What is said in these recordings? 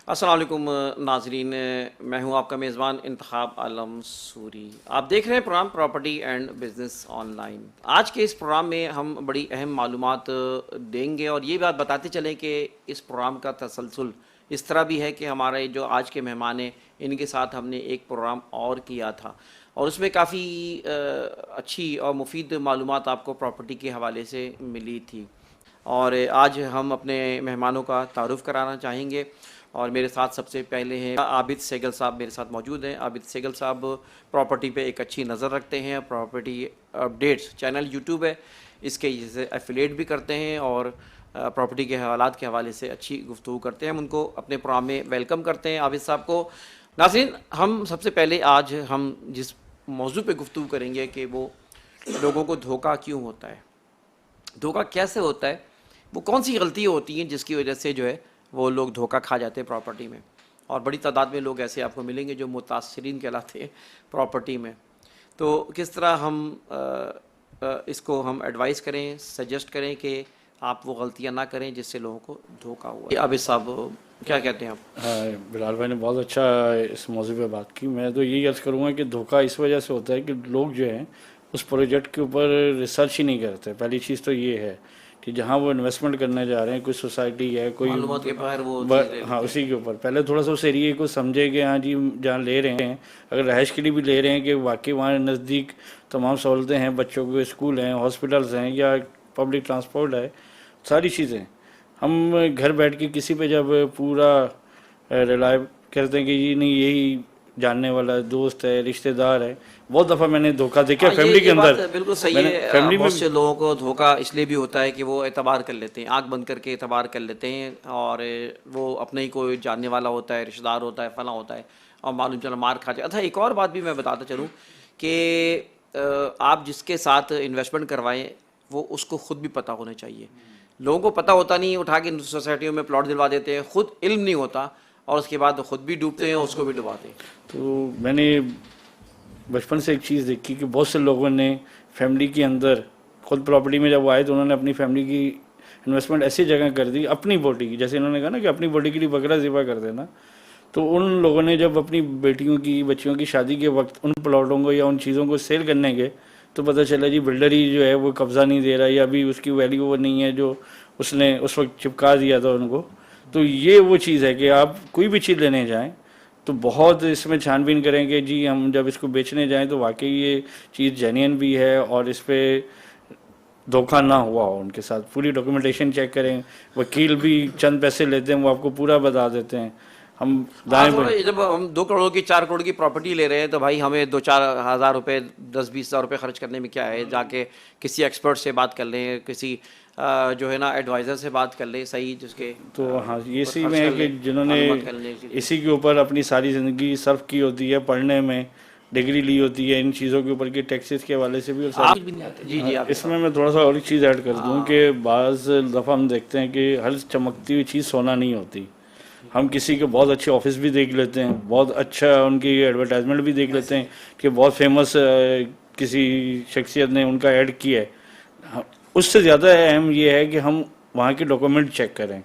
अस्सलाम वालेकुम नाजरीन, मैं हूं आपका मेज़बान इंतखाब आलम सूरी। आप देख रहे हैं program property and business online. आज के इस प्रोग्राम में हम बड़ी अहम मालूमात देंगे और ये बात बताते चलें कि इस प्रोग्राम का तसलसल इस तरह भी है कि हमारे जो आज के मेहमान हैं इनके साथ हमने एक प्रोग्राम और किया था और उसमें काफ़ी अच्छी और मुफीद मालूमात आपको प्रॉपर्टी के हवाले से मिली थी। और आज हम अपने मेहमानों का तारुफ़ कराना चाहेंगे और मेरे साथ सबसे पहले हैं आबिद सेगल साहब मेरे साथ मौजूद हैं। आबिद सेगल साहब प्रॉपर्टी पे एक अच्छी नज़र रखते हैं, प्रॉपर्टी अपडेट्स चैनल यूट्यूब है इसके जैसे एफिलेट भी करते हैं और प्रॉपर्टी के हालात के हवाले से अच्छी गुफ्तगू करते हैं। हम उनको अपने प्रोग्राम में वेलकम करते हैं आबिद साहब को। नाज़रीन, हम सबसे पहले आज हम जिस मौजू पे गुफ्तगू करेंगे कि वो लोगों को धोखा क्यों होता है, धोखा कैसे होता है, वो कौन सी गलतियाँ होती हैं जिसकी वजह से जो है वो लोग धोखा खा जाते हैं प्रॉपर्टी में। और बड़ी तादाद में लोग ऐसे आपको मिलेंगे जो मुतासरीन कहलाते हैं प्रॉपर्टी में। तो किस तरह हम इसको हम एडवाइस करें, सजेस्ट करें कि आप वो गलतियां ना करें जिससे लोगों को धोखा हुआ। अब साहब क्या कहते हैं आप? हाँ, बिलाल भाई ने बहुत अच्छा इस मौजू पे बात की। मैं तो यही अर्ज़ करूँगा कि धोखा इस वजह से होता है कि लोग जो हैं उस प्रोजेक्ट के ऊपर रिसर्च ही नहीं करते। पहली चीज़ तो ये है कि जहाँ वो इन्वेस्टमेंट करने जा रहे हैं, कोई सोसाइटी है, कोई मालूमात के बाहर वो चीज़ ले हाँ, लेते हैं। उसी के ऊपर पहले थोड़ा सा उस एरिए को समझे कि हाँ जी, जहाँ ले रहे हैं, अगर रहायश के लिए भी ले रहे हैं, कि वाकई वहाँ नज़दीक तमाम सहूलतें हैं, बच्चों के स्कूल हैं, हॉस्पिटल्स हैं या पब्लिक ट्रांसपोर्ट है, सारी चीज़ें। हम घर बैठ के किसी पे जब पूरा रिलाय करते हैं कि ये नहीं, यही जानने वाला है, दोस्त है, रिश्तेदार है। बहुत दफ़ा मैंने धोखा देखा हाँ, फैमिली के ये बात अंदर। बिल्कुल सही मैंने है। फैमिली में बहुत से लोगों को धोखा इसलिए भी होता है कि वो एतबार कर लेते हैं, आंख बंद करके एतबार कर लेते हैं और वो अपने ही कोई जानने वाला होता है, रिश्तेदार होता है, फला होता है और मालूम चला मार खा जाए। अच्छा, एक और बात भी मैं बताता चलूँ कि आप जिसके साथ इन्वेस्टमेंट करवाएं वो उसको खुद भी पता होना चाहिए। लोगों को पता होता नहीं, उठा के सोसाइटियों में प्लॉट दिलवा देते हैं, खुद इल्म नहीं होता और उसके बाद खुद भी डूबते हैं, उसको भी डुबाते हैं। तो मैंने बचपन से एक चीज़ देखी कि बहुत से लोगों ने फैमिली के अंदर खुद प्रॉपर्टी में जब वो आए तो उन्होंने अपनी फैमिली की इन्वेस्टमेंट ऐसी जगह कर दी अपनी बॉडी की, जैसे इन्होंने कहा ना कि अपनी बॉडी के लिए बकरा ज़िबा कर देना। तो उन लोगों ने जब अपनी बेटियों की, बच्चियों की शादी के वक्त उन प्लॉटों को या उन चीज़ों को सेल करने गए तो पता चला जी बिल्डर ही जो है वो कब्ज़ा नहीं दे रहा या अभी उसकी वैल्यू वो नहीं है जो उसने उस वक्त चिपका दिया था उनको। तो ये वो चीज़ है कि आप कोई भी चीज़ लेने जाएं तो बहुत इसमें छानबीन करेंगे जी, हम जब इसको बेचने जाएं तो वाकई ये चीज़ जेन्युइन भी है और इस पर धोखा ना हुआ हो। उनके साथ पूरी डॉक्यूमेंटेशन चेक करें। वकील भी चंद पैसे लेते हैं, वो आपको पूरा बता देते हैं। हम हाँ, दाएं तो बाएं जब हम 2 करोड़ की 4 करोड़ की प्रॉपर्टी ले रहे हैं तो भाई हमें 2-4 हज़ार रुपये, 10-20 हज़ार रुपये खर्च करने में क्या है। जाके किसी एक्सपर्ट से बात कर लें, किसी जो है ना एडवाइज़र से बात कर लें सही, जिसके तो हाँ, ये ऊपर इसी खर्च में है कर कि लें जिन्होंने मालूमात करने के लिए। इसी के ऊपर अपनी सारी ज़िंदगी सर्फ की होती है, पढ़ने में डिग्री ली होती है, इन चीज़ों के ऊपर की टैक्सेस के हवाले से भी। और आप सारी भी नहीं आते जी जी, आप इसमें मैं थोड़ा सा और एक चीज़ ऐड कर दूं कि बाज़ दफ़ा हम देखते हैं कि हर चमकती हुई चीज़ सोना नहीं होती। हम किसी के बहुत अच्छे ऑफिस भी देख लेते हैं, बहुत अच्छा उनकी एडवर्टाइजमेंट भी देख लेते हैं कि बहुत फेमस किसी शख्सियत ने उनका ऐड किया है। उससे ज़्यादा अहम ये है कि हम वहाँ के डॉक्यूमेंट चेक करें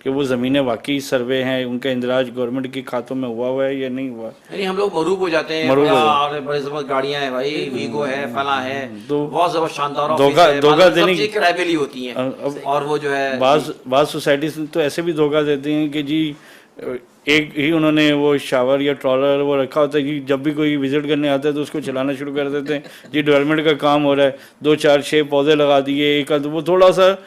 कि वो ज़मीनें वाकई सर्वे हैं, उनका इंदराज गवर्नमेंट के खातों में हुआ है या नहीं हुआ। यानी हम लोग मरूब हो जाते हैं, मरूब बड़ा हो जाए और बड़े जबरदस्त गाड़ियां हैं भाई, वीगो है, फला है, तो बहुत जबरदस्त शानदार ऑफिस धोखा है, धोखा मालूम सब देने चीज़ किराए पे ली होती हैं अब और वो जो है जी। बाज़ सोसाइटीज तो ऐसे भी धोखा देती हैं कि जी एक ही उन्होंने वो शावर या ट्रॉलर वो रखा होता है कि जब भी कोई विजिट करने आता है तो उसको चलाना शुरू कर देते हैं जी, डेवलपमेंट का काम हो रहा है, 2-4-6 पौधे लगा दिए, एक आध वो थोड़ा सा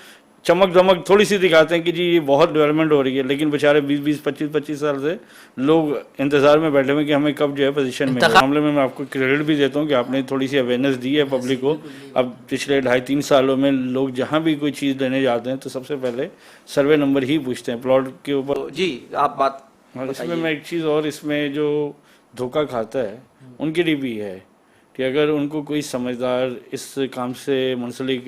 चमक दमक थोड़ी सी दिखाते हैं कि जी ये बहुत डेवलपमेंट हो रही है, लेकिन बेचारे 20-20 25-25 साल से लोग इंतजार में बैठे हुए कि हमें कब जो है पोजीशन मिले। इस मामले में मैं आपको क्रेडिट भी देता हूँ कि आपने थोड़ी सी अवेयरनेस दी है पब्लिक को। अब पिछले 2.5-3 सालों में लोग जहाँ भी कोई चीज़ लेने जाते हैं तो सबसे पहले सर्वे नंबर ही पूछते हैं प्लॉट के ऊपर। तो जी आप बात और इसमें बताइए। मैं एक चीज़ और, इसमें जो धोखा खाता है उनके लिए भी है कि अगर उनको कोई समझदार इस काम से मुंसलिक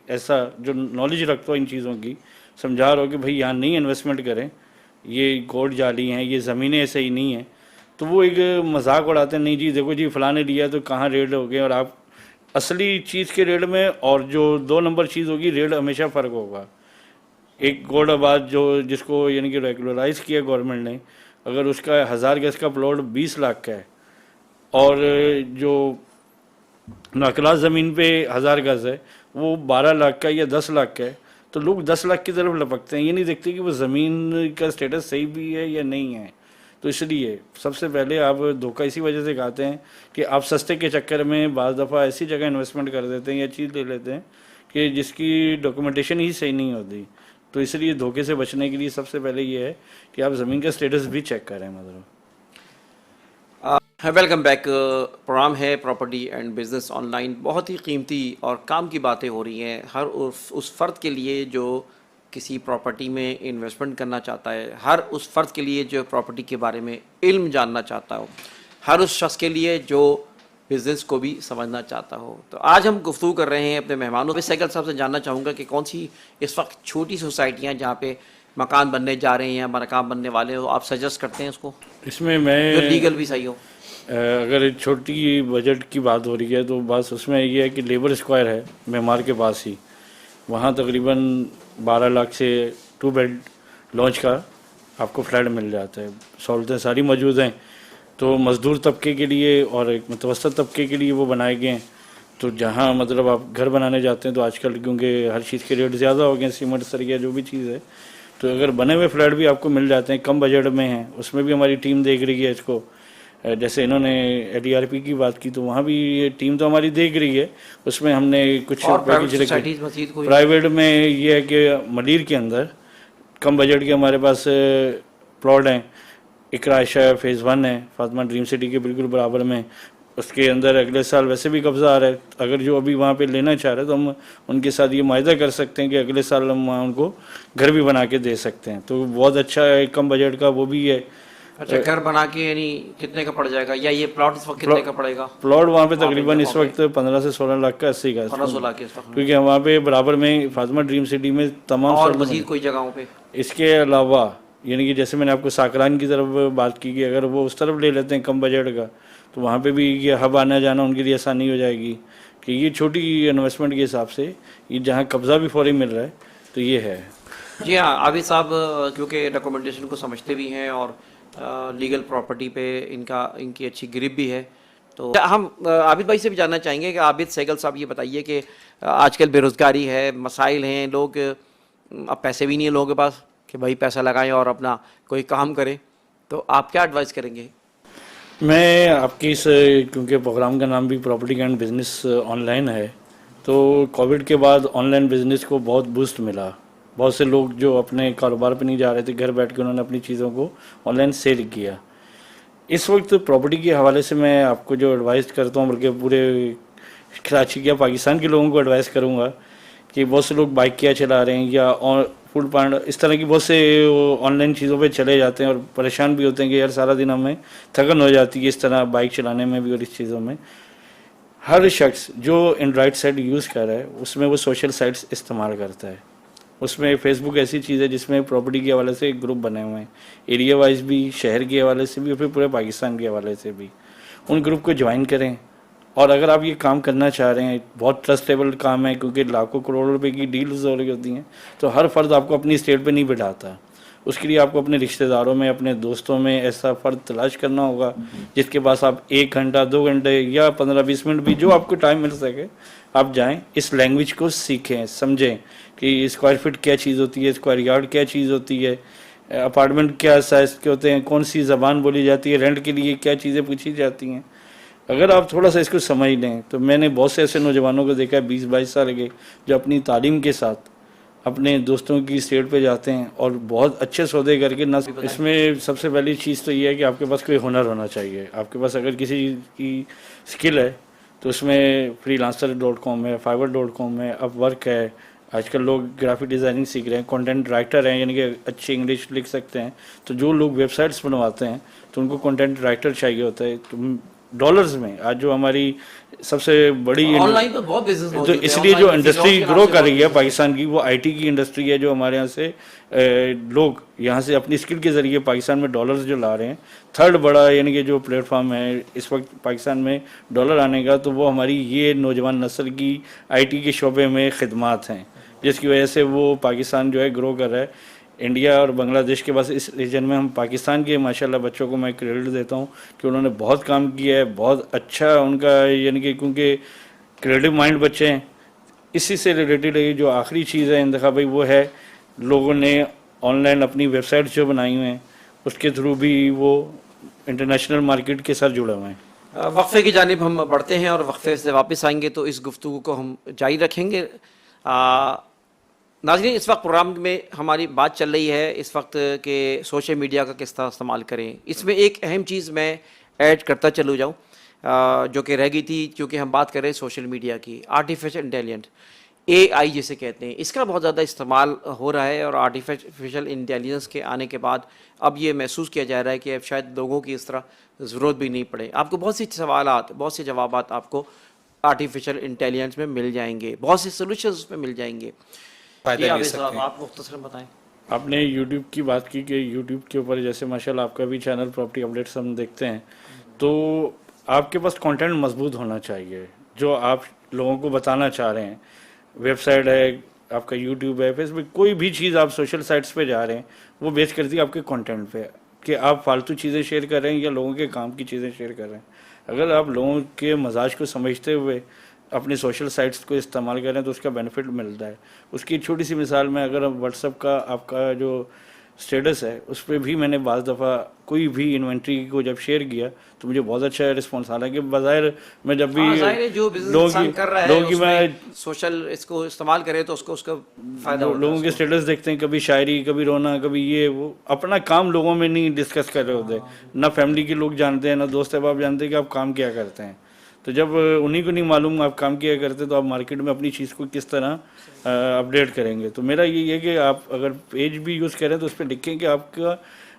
ऐसा जो नॉलेज रखता हो इन चीज़ों की, समझा रहा हो कि भाई यहाँ नहीं इन्वेस्टमेंट करें, ये गोल्ड जाली हैं, ये ज़मीनें सही नहीं हैं, तो वो एक मजाक उड़ाते हैं, नहीं जी देखो जी फलां ने लिया तो कहाँ रेट हो गए, और आप असली चीज़ के रेट में और जो 2 नंबर चीज़ होगी रेट हमेशा फ़र्क होगा। एक गोडाबाद जो जिसको यानी कि रेगुलराइज किया गवर्नमेंट ने, अगर उसका 1000 गज का प्लॉट 20 लाख का है और जो नाकलास ज़मीन पे 1000 गज है वो 12 लाख का या 10 लाख का है, तो लोग 10 लाख की तरफ लपकते हैं, ये नहीं देखते कि वो ज़मीन का स्टेटस सही भी है या नहीं है। तो इसलिए सबसे पहले आप धोखा इसी वजह से खाते हैं कि आप सस्ते के चक्कर में बाज़ दफ़ा ऐसी जगह इन्वेस्टमेंट कर देते हैं या चीज़ ले लेते हैं कि जिसकी डॉक्यूमेंटेशन ही सही नहीं होती। तो इसलिए धोखे से बचने के लिए सबसे पहले ये है कि आप ज़मीन का स्टेटस भी चेक करें। मतलब वेलकम बैक। प्रोग्राम है प्रॉपर्टी एंड बिजनेस ऑनलाइन। बहुत ही कीमती और काम की बातें हो रही हैं हर उस फ़र्द के लिए जो किसी प्रॉपर्टी में इन्वेस्टमेंट करना चाहता है, हर उस फ़र्द के लिए जो प्रॉपर्टी के बारे में इल्म जानना चाहता हो, हर उस शख्स के लिए जो बिज़नेस को भी समझना चाहता हो। तो आज हम गुफ्तगू कर रहे हैं अपने मेहमानों सहगल साहब से। जानना चाहूँगा कि कौन सी इस वक्त छोटी सोसाइटियाँ जहाँ पे मकान बनने जा रहे हैं या मकान बनने वाले हो, आप सजेस्ट करते हैं उसको, इसमें मैं जो लीगल भी सही हो। अगर छोटी बजट की बात हो रही है तो बस उसमें ये है कि लेबर स्क्वायर है मेमार के पास ही, वहाँ तकरीबन 12 लाख से 2 बेड लॉन्च का आपको फ्लैट मिल जाता है। सहूलतें सारी मौजूद हैं। तो मज़दूर तबके के लिए और एक मुतवसत तबके के लिए वो बनाए गए हैं। तो जहाँ मतलब आप घर बनाने जाते हैं तो आजकल क्योंकि हर चीज़ के रेट ज़्यादा हो गए, सीमेंट सरिया जो भी चीज़ है, तो अगर बने हुए फ्लैट भी आपको मिल जाते हैं, कम बजट में हैं, उसमें भी हमारी टीम देख रही है इसको। जैसे इन्होंने LERP की बात की तो वहाँ भी ये टीम तो हमारी देख रही है। उसमें हमने कुछ प्राइवेट में ये है कि मलीर के अंदर कम बजट के हमारे पास प्लॉट हैं। इकरा आयशा फेज़ 1 है, फातिमा ड्रीम सिटी के बिल्कुल बराबर में। उसके अंदर अगले साल वैसे भी कब्जा आ रहा है। अगर जो अभी वहाँ पे लेना चाह रहे हैं तो हम उनके साथ ये मुआहदा कर सकते हैं कि अगले साल हम वहाँ उनको घर भी बना के दे सकते हैं। तो बहुत अच्छा है, कम बजट का वो भी है। अच्छा, घर बना के यानी कितने का पड़ जाएगा, या ये प्लॉट इस वक्त कितने का पड़ेगा? प्लॉट वहाँ पे तकरीबन इस वक्त 15 से 16 लाख का 80 का, 15-16 लाख इस वक्त, क्योंकि वहाँ पे बराबर में फातिमा ड्रीम सिटी में तमाम और मजीद कोई जगहों पे। इसके अलावा यानी कि जैसे मैंने आपको साकरान की तरफ बात की कि अगर वो उस तरफ ले लेते हैं कम बजट का तो वहाँ पे भी ये हब आना जाना उनके लिए आसानी हो जाएगी। कि ये छोटी इन्वेस्टमेंट के हिसाब से ये जहाँ कब्जा भी फौरी मिल रहा है तो ये है। जी हाँ, आबिद साहब क्योंकि डॉक्यूमेंटेशन को समझते भी हैं और लीगल प्रॉपर्टी पे इनकी अच्छी ग्रिप भी है, तो हम आबिद भाई से भी जानना चाहेंगे कि आबिद सहगल साहब ये बताइए कि आजकल बेरोज़गारी है, मसाइल हैं, लोग अब पैसे भी नहीं है लोगों के पास कि भाई पैसा लगाएं और अपना कोई काम करें, तो आप क्या एडवाइस करेंगे? मैं आपकी इस क्योंकि प्रोग्राम का नाम भी प्रॉपर्टी एंड बिजनेस ऑनलाइन है, तो कोविड के बाद ऑनलाइन बिजनेस को बहुत बूस्ट मिला। बहुत से लोग जो अपने कारोबार पे नहीं जा रहे थे, घर बैठ के उन्होंने अपनी चीज़ों को ऑनलाइन सेल किया। इस वक्त प्रॉपर्टी के हवाले से मैं आपको जो एडवाइस करता हूँ, बल्कि पूरे कराची या पाकिस्तान के लोगों को एडवाइस करूँगा कि बहुत से लोग बाइक क्या चला रहे हैं या फूड पांड इस तरह की बहुत से ऑनलाइन चीज़ों पे चले जाते हैं और परेशान भी होते हैं कि यार सारा दिन हमें थकन हो जाती है इस तरह बाइक चलाने में भी और इस चीज़ों में। हर शख्स जो एंड्रॉयड साइट यूज़ कर रहा है उसमें वो सोशल साइट्स इस्तेमाल करता है। उसमें फेसबुक ऐसी चीज़ है जिसमें प्रॉपर्टी के हवाले से ग्रुप बने हुए हैं, एरिया वाइज भी, शहर के हवाले से भी और फिर पूरे पाकिस्तान के हवाले से भी। उन ग्रुप को ज्वाइन करें और अगर आप ये काम करना चाह रहे हैं, बहुत ट्रस्टेबल काम है क्योंकि लाखों करोड़ों रुपए की डील्स हो रही होती हैं, तो हर फर्द आपको अपनी स्टेट पे नहीं बिठाता। उसके लिए आपको अपने रिश्तेदारों में, अपने दोस्तों में ऐसा फ़र्द तलाश करना होगा जिसके पास आप 1 घंटा 2 घंटे या 15-20 मिनट भी जो आपको टाइम मिल सके आप जाएं, इस लैंग्वेज को सीखें, समझें कि स्क्वायर फीट क्या चीज़ होती है, स्क्वायर यार्ड क्या चीज़ होती है, अपार्टमेंट क्या साइज़ के होते हैं, कौन सी ज़बान बोली जाती है, रेंट के लिए क्या चीज़ें पूछी जाती हैं। अगर आप थोड़ा सा इसको समझ लें तो मैंने बहुत से ऐसे नौजवानों को देखा है 20-22 साल के जो अपनी तालीम के साथ अपने दोस्तों की स्टेट पे जाते हैं और बहुत अच्छे सौदे करके ना। इसमें सबसे पहली चीज़ तो ये है कि आपके पास कोई हुनर होना चाहिए। आपके पास अगर किसी की स्किल है तो उसमें freelancer.com है, fiverr.com है, अपवर्क है। आजकल लोग ग्राफिक डिज़ाइनिंग सीख रहे हैं, कंटेंट राइटर हैं यानी कि अच्छी इंग्लिश लिख सकते हैं। तो जो लोग वेबसाइट्स बनवाते हैं तो उनको कंटेंट राइटर चाहिए होता है। तो डॉलर्स में आज जो हमारी सबसे बड़ी ऑनलाइन तो बहुत बिजनेस तो इसलिए जो इंडस्ट्री ग्रो कर रही है पाकिस्तान की वो IT की इंडस्ट्री है, जो हमारे यहाँ से लोग यहाँ से अपनी स्किल के ज़रिए पाकिस्तान में डॉलर्स जो ला रहे हैं। थर्ड बड़ा यानी कि जो प्लेटफॉर्म है इस वक्त पाकिस्तान में डॉलर आने का, तो वो हमारी ये नौजवान नस्ल की IT के शोबे में खिदमात हैं। जिसकी वजह से वो पाकिस्तान जो है ग्रो कर रहा है। इंडिया और बांग्लादेश के पास इस रीजन में हम पाकिस्तान के माशाल्लाह बच्चों को मैं क्रेडिट देता हूँ कि उन्होंने बहुत काम किया है, बहुत अच्छा उनका, यानी कि क्योंकि क्रिएटिव माइंड बच्चे हैं। इसी से रिलेटेड ये जो आखिरी चीज़ है इंतखाब भाई, वो है लोगों ने ऑनलाइन अपनी वेबसाइट जो बनाई हुई हैं उसके थ्रू भी वो इंटरनेशनल मार्केट के साथ जुड़े हुए हैं। वक्फे की जानिब हम बढ़ते हैं और वक्फे से वापस आएंगे तो इस गुफ्तगू को हम जारी रखेंगे। नाज़रीन, इस वक्त प्रोग्राम में हमारी बात चल रही है इस वक्त के सोशल मीडिया का किस तरह इस्तेमाल करें। इसमें एक अहम चीज़ मैं ऐड करता चलूँ जाऊँ जो कि रह गई थी, क्योंकि हम बात कर रहे हैं सोशल मीडिया की। आर्टिफिशियल इंटेलिजेंस, AI जिसे कहते हैं, इसका बहुत ज़्यादा इस्तेमाल हो रहा है और आर्टिफिशियल इंटेलिजेंस के आने के बाद अब ये महसूस किया जा रहा है कि अब शायद लोगों की इस तरह ज़रूरत भी नहीं पड़े। आपको बहुत सी सवालात, बहुत से जवाबात आपको आर्टिफिशियल इंटेलिजेंस में मिल जाएंगे, बहुत से सोल्यूशंस उसमें मिल जाएंगे। जी आबिद साहब, आप मुख्तसर बताएं। आपने यूट्यूब की बात की कि यूट्यूब के ऊपर जैसे माशाल्लाह आपका भी चैनल प्रॉपर्टी अपडेट्स हम देखते हैं, तो आपके पास कंटेंट मजबूत होना चाहिए जो आप लोगों को बताना चाह रहे हैं। वेबसाइट है, आपका यूट्यूब है, फेसबुक, कोई भी चीज़ आप सोशल साइट्स पे जा रहे हैं वो बेस करती है आपके कंटेंट पे कि आप फालतू चीज़ें शेयर कर रहे हैं या लोगों के काम की चीज़ें शेयर कर रहे हैं। अगर आप लोगों के मजाज को समझते हुए अपनी सोशल साइट्स को इस्तेमाल करें तो उसका बेनिफिट मिलता है। उसकी छोटी सी मिसाल में, अगर व्हाट्सएप का आपका जो स्टेटस है उस पर भी मैंने बाज़ दफ़ा कोई भी इन्वेंट्री को जब शेयर किया तो मुझे बहुत अच्छा रिस्पॉन्स आ रहा है कि बाज़ाहिर मैं जब भी जो बिजनेस कर रहा है लोगों की मैं सोशल इसको इस्तेमाल करे तो उसको उसका फायदा होता है। लोगों के स्टेटस देखते हैं, कभी शायरी, कभी रोना, कभी ये वो, अपना काम लोगों में नहीं डिस्कस कर रहे होते। ना फैमिली के लोग जानते हैं, ना दोस्त अहबाब जानते हैं कि आप काम क्या करते हैं। तो जब उन्हीं को नहीं मालूम आप काम किया करते तो आप मार्केट में अपनी चीज़ को किस तरह अपडेट करेंगे। तो मेरा ये है कि आप अगर पेज भी यूज़ करें तो उस पर लिखें कि आपका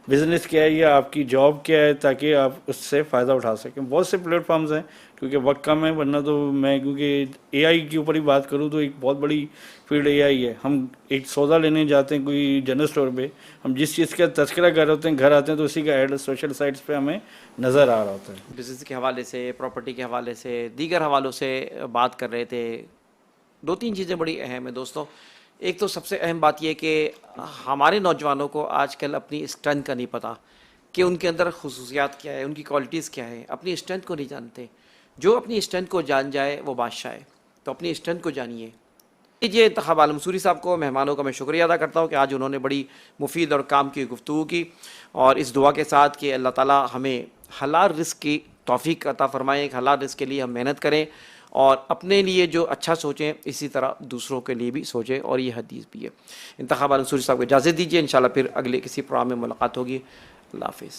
बिज़नेस क्या है या आपकी जॉब क्या है, ताकि आप उससे फ़ायदा उठा सकें। बहुत से प्लेटफॉर्म्स हैं, क्योंकि वक्त कम है, वरना तो मैं क्योंकि AI के ऊपर ही बात करूँ तो एक बहुत बड़ी फील्ड AI है। हम एक सौदा लेने जाते हैं कोई जनरल स्टोर पे, हम जिस चीज़ का तस्करा कर रहे होते हैं, घर आते हैं तो उसी का ऐड सोशल साइट्स पे हमें नज़र आ रहा होता है। बिजनेस के हवाले से, प्रॉपर्टी के हवाले से, दीगर हवालों से बात कर रहे थे। दो तीन चीज़ें बड़ी अहम है दोस्तों। एक तो सबसे अहम बात यह कि हमारे नौजवानों को आजकल अपनी स्ट्रेंथ का नहीं पता कि उनके अंदर खुसूसियात क्या है, उनकी क्वालिटीज़ क्या है। अपनी स्ट्रेंथ को नहीं जानते। जो अपनी स्ट्रेंथ को जान जाए वो बादशाह है। तो अपनी स्ट्रेंथ को जानिए। लीजिए, इंतखाब आलम सूरी साहब को, मेहमानों का मैं शुक्रिया अदा करता हूँ कि आज उन्होंने बड़ी मुफीद और काम की गुफ्तगू की, और इस दुआ के साथ कि अल्लाह ताला हमें हलाल रिस्क की तौफीक अता फरमाएं। हलाल रिस्क के लिए हम मेहनत करें और अपने लिए जो अच्छा सोचें, इसी तरह दूसरों के लिए भी सोचें, और ये हदीस भी है। इंतखाब आलम सूरी साहब को इजाज़त दीजिए। इंशाल्लाह फिर अगले किसी प्रोग्राम में मुलाकात होगी। अल्लाह हाफिज़।